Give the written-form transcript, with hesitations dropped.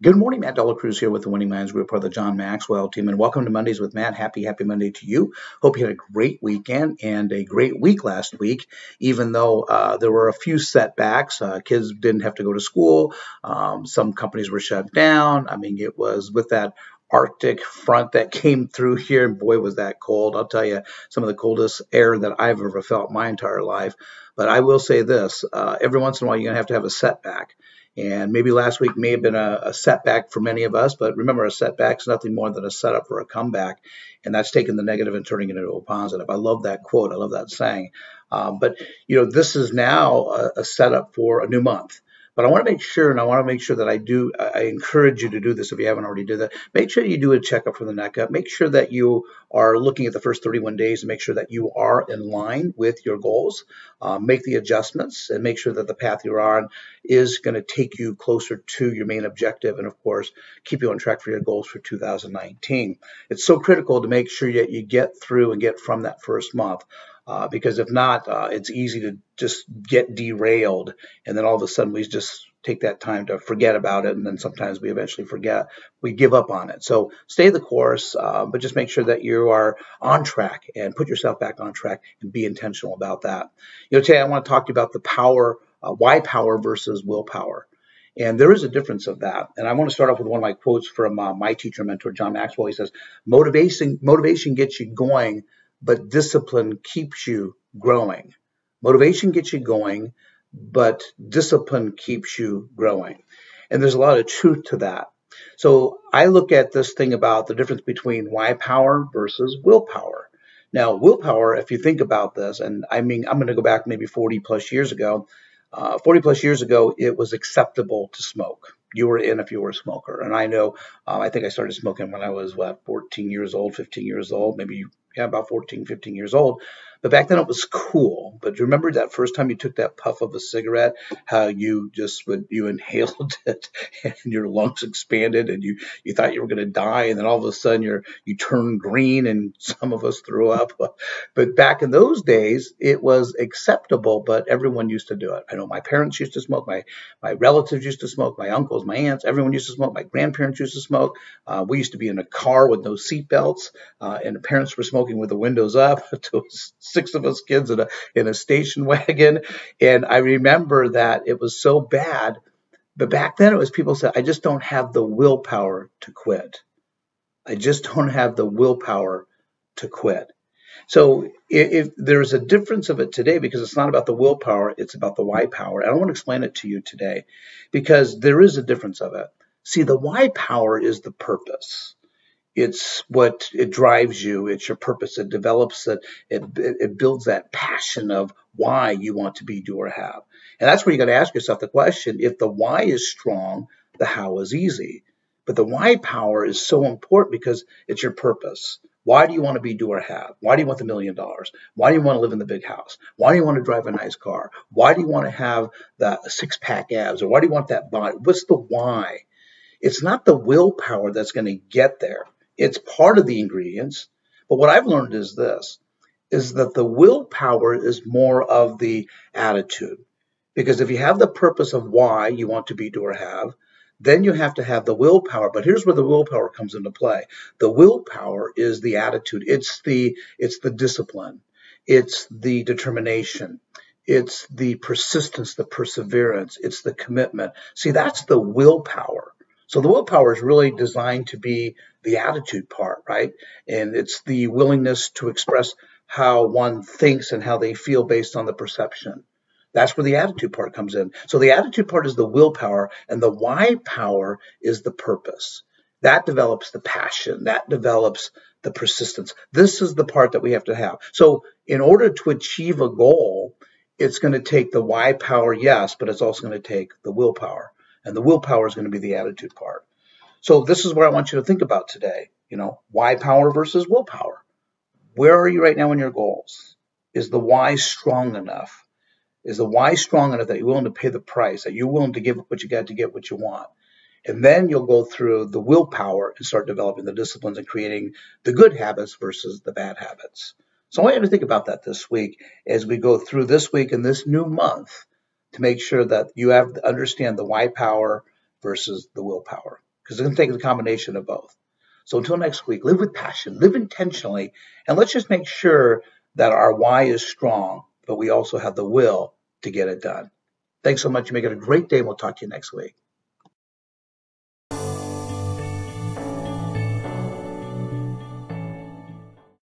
Good morning, Matt Dela Cruz here with the Winning Minds Group, part of the John Maxwell team, and welcome to Mondays with Matt. Happy Monday to you. Hope you had a great weekend and a great week last week, even though there were a few setbacks. Kids didn't have to go to school. Some companies were shut down. I mean, it was with that Arctic front that came through here, and boy, was that cold. I'll tell you, some of the coldest air that I've ever felt my entire life. But I will say this, every once in a while, you're going to have a setback. And maybe last week may have been a setback for many of us, but remember, a setback is nothing more than a setup for a comeback, and that's taking the negative and turning it into a positive. I love that quote. I love that saying. But this is now a setup for a new month. But I want to make sure, and I want to make sure that I encourage you to do this if you haven't already done that. Make sure you do a checkup from the neck up. Make sure that you are looking at the first 31 days and make sure that you are in line with your goals. Make the adjustments and make sure that the path you're on is going to take you closer to your main objective and, of course, keep you on track for your goals for 2019. It's so critical to make sure that you get through and get from that first month. Because if not, it's easy to just get derailed, and then all of a sudden we just take that time to forget about it, and then sometimes we eventually forget, we give up on it. So stay the course, but just make sure that you are on track and put yourself back on track and be intentional about that. Today I want to talk to you about the power, why power versus willpower. And there is a difference of that. And I want to start off with one of my quotes from my teacher mentor, John Maxwell. He says, motivation gets you going, but discipline keeps you growing. Motivation gets you going, but discipline keeps you growing. And there's a lot of truth to that. So I look at this thing about the difference between why power versus willpower. Now, willpower, if you think about this, and I mean, I'm going to go back maybe 40 plus years ago. 40 plus years ago, it was acceptable to smoke. You were in if you were a smoker. And I know, I think I started smoking when I was, 14 years old, 15 years old, maybe about 14, 15 years old. But back then it was cool. But remember that first time you took that puff of a cigarette, how you inhaled it and your lungs expanded and you thought you were going to die. And then all of a sudden you turned green and some of us threw up. But back in those days, it was acceptable, but everyone used to do it. I know my parents used to smoke. My relatives used to smoke. My uncles, my aunts, everyone used to smoke. My grandparents used to smoke. We used to be in a car with no seat belts, and the parents were smoking with the windows up. To 6 of us kids in a station wagon. And I remember that it was so bad. But back then it was people said, I just don't have the willpower to quit. I just don't have the willpower to quit. So if there's a difference of it today, because it's not about the willpower, it's about the why power. And I want to explain it to you today because there is a difference of it. See, the why power is the purpose. It's what it drives you. It's your purpose. It develops it. It builds that passion of why you want to be, do, or have. And that's where you got to ask yourself the question, if the why is strong, the how is easy. But the why power is so important because it's your purpose. Why do you want to be, do, or have? Why do you want the $1 million? Why do you want to live in the big house? Why do you want to drive a nice car? Why do you want to have the six-pack abs? Or why do you want that body? What's the why? It's not the willpower that's going to get there. It's part of the ingredients. But what I've learned is this, is that the willpower is more of the attitude. Because if you have the purpose of why you want to be, do, or have, then you have to have the willpower. But here's where the willpower comes into play. The willpower is the attitude. It's the discipline. It's the determination. It's the persistence, the perseverance. It's the commitment. See, that's the willpower. So the willpower is really designed to be the attitude part, right? And it's the willingness to express how one thinks and how they feel based on the perception. That's where the attitude part comes in. So the attitude part is the willpower, and the why power is the purpose. That develops the passion. That develops the persistence. This is the part that we have to have. So in order to achieve a goal, it's going to take the why power, yes, but it's also going to take the willpower. And the willpower is going to be the attitude part. So this is what I want you to think about today. Why power versus willpower. Where are you right now in your goals? Is the why strong enough? Is the why strong enough that you're willing to pay the price, that you're willing to give what you got to get what you want? And then you'll go through the willpower and start developing the disciplines and creating the good habits versus the bad habits. So I want you to think about that this week as we go through this week and this new month, to make sure that you understand the why power versus the willpower. because it's going to take the combination of both. So until next week, live with passion, live intentionally, and let's just make sure that our why is strong, but we also have the will to get it done. Thanks so much. You make it a great day, and we'll talk to you next week.